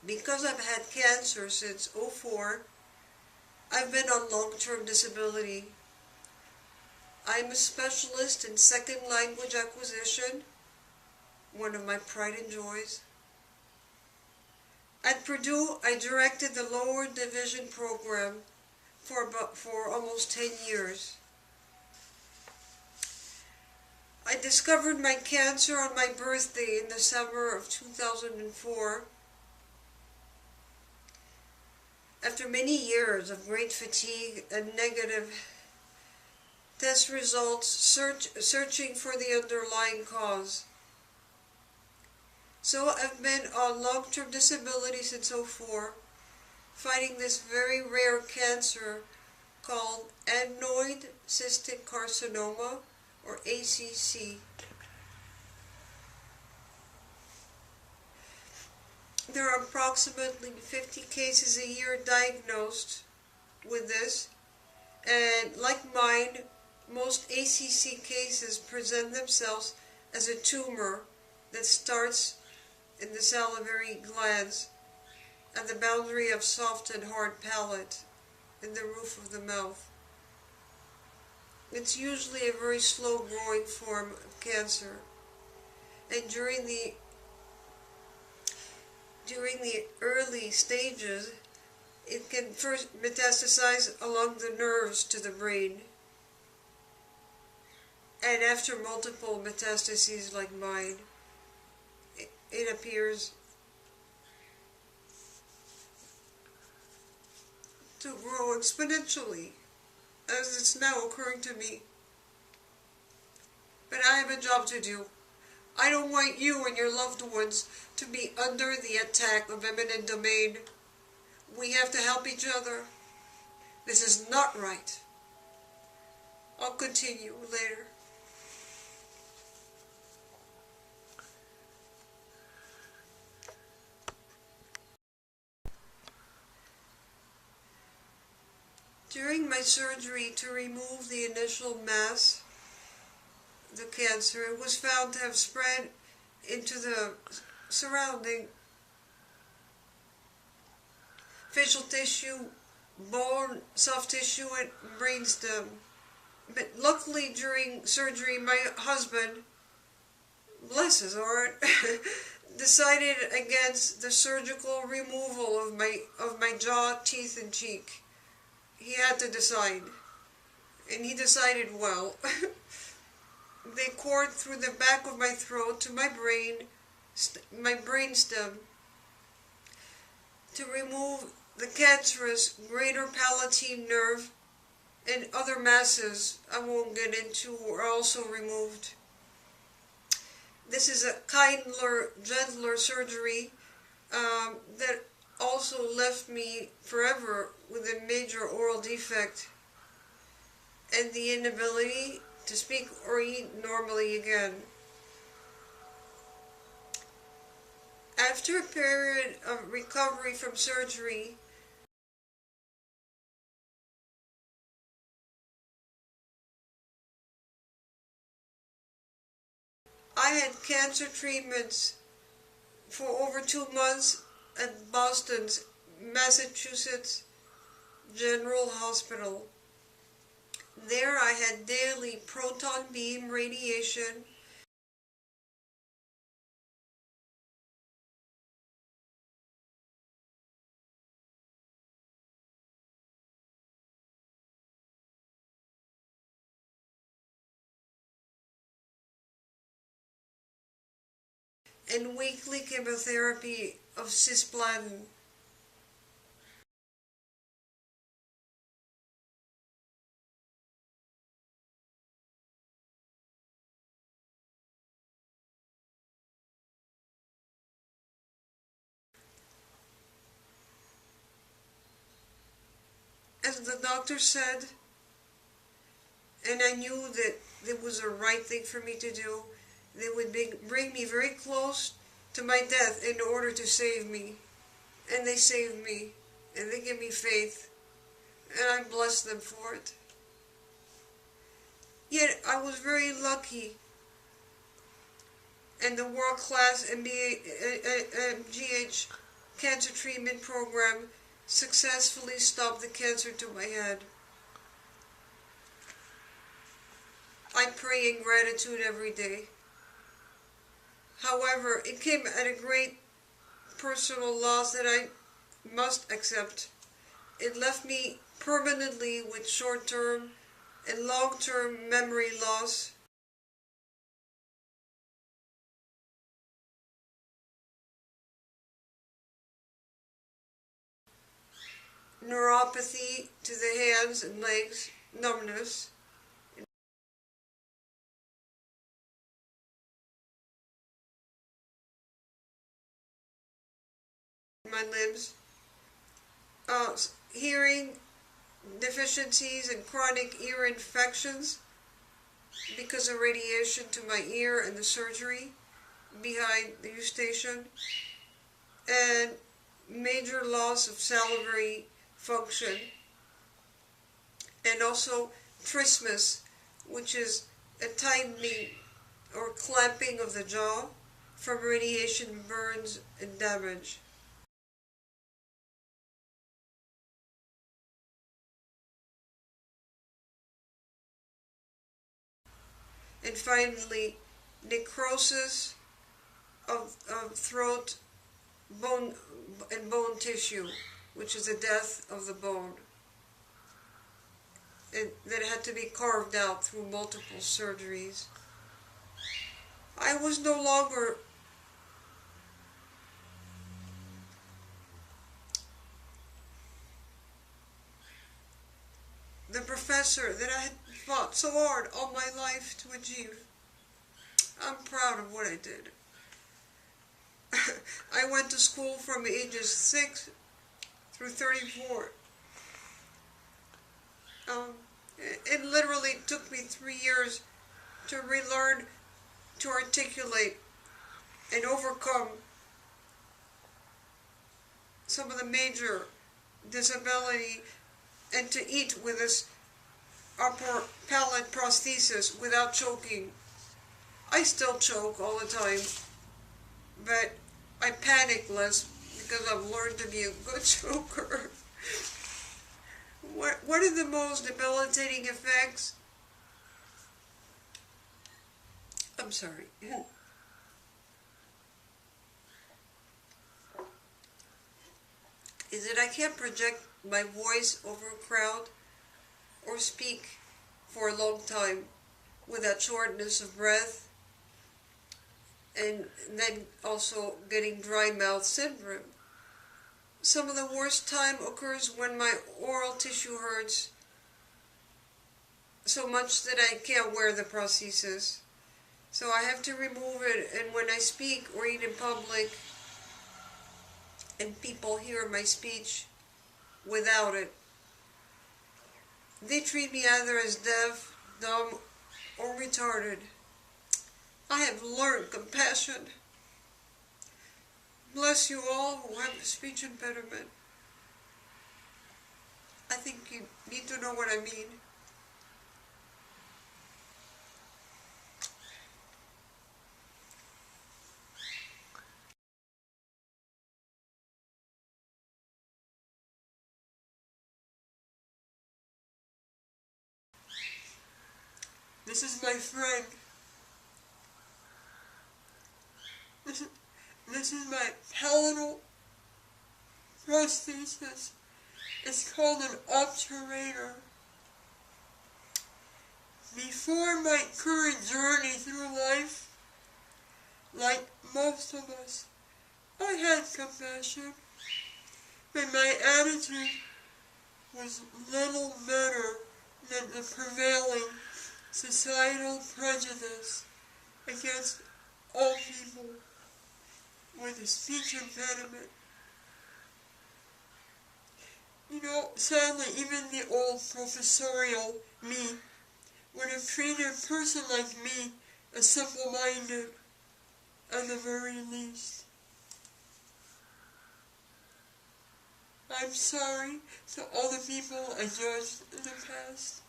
because I've had cancer since '04, I've been on long-term disability. I'm a specialist in second language acquisition, one of my pride and joys. At Purdue, I directed the lower division program for almost 10 years. I discovered my cancer on my birthday in the summer of 2004. After many years of great fatigue and negative test results, searching for the underlying cause. So I've been on long-term disability since '04, fighting this very rare cancer called adenoid cystic carcinoma, or ACC. There are approximately 50 cases a year diagnosed with this, and like mine, most ACC cases present themselves as a tumor that starts in the salivary glands at the boundary of soft and hard palate in the roof of the mouth. It's usually a very slow-growing form of cancer, and during the early stages, it can first metastasize along the nerves to the brain. And after multiple metastases like mine, it appears to grow exponentially, as it's now occurring to me. But I have a job to do. I don't want you and your loved ones to be under the attack of eminent domain. We have to help each other. This is not right. I'll continue later. During my surgery to remove the initial mass, the cancer, it was found to have spread into the surrounding facial tissue, bone, soft tissue, and brainstem. But luckily during surgery, my husband, bless his heart, decided against the surgical removal of my jaw, teeth, and cheek. He had to decide, and he decided well. They cored through the back of my throat to my brainstem to remove the cancerous greater palatine nerve, and other masses I won't get into were also removed. This is a kinder, gentler surgery that also left me forever with a major oral defect and the inability to speak or eat normally again. After a period of recovery from surgery, I had cancer treatments for over 2 months at Boston's Massachusetts General Hospital. There I had daily proton beam radiation, and weekly chemotherapy of cisplatin. As the doctor said, and I knew that it was the right thing for me to do, they would bring me very close to my death in order to save me. And they saved me, and they give me faith, and I bless them for it. Yet I was very lucky, and the world-class MGH cancer treatment program successfully stopped the cancer to my head. I pray in gratitude every day. However, it came at a great personal loss that I must accept. It left me permanently with short-term and long-term memory loss, neuropathy to the hands and legs, numbness, in my limbs, hearing deficiencies and chronic ear infections because of radiation to my ear and the surgery behind the eustachian, and major loss of salivary function, and also trismus, which is a tightening or clamping of the jaw from radiation burns and damage. And finally, necrosis of throat, bone, and bone tissue, which is the death of the bone, and that had to be carved out through multiple surgeries. I was no longer the professor that I had fought so hard all my life to achieve. I'm proud of what I did. I went to school from ages 6 through 34. It literally took me 3 years to relearn to articulate and overcome some of the major disability, and to eat with this upper palate prosthesis without choking. I still choke all the time, but I panic less because I've learned to be a good choker. What are the most debilitating effects? I'm sorry. Is that I can't project my voice over a crowd or speak for a long time without shortness of breath, and then also getting dry mouth syndrome. Some of the worst time occurs when my oral tissue hurts so much that I can't wear the prosthesis. So I have to remove it, and when I speak or eat in public and people hear my speech without it, they treat me either as deaf, dumb, or retarded. I have learned compassion. Bless you all who have a speech impediment. I think you need to know what I mean. This is my friend. This is my palatal prosthesis. It's called an obturator. Before my current journey through life, like most of us, I had compassion, but my attitude was little better than the prevailing societal prejudice against all people with a speech impediment. You know, sadly, even the old professorial me would have treated a person like me as simple-minded at the very least. I'm sorry to all the people I judged in the past.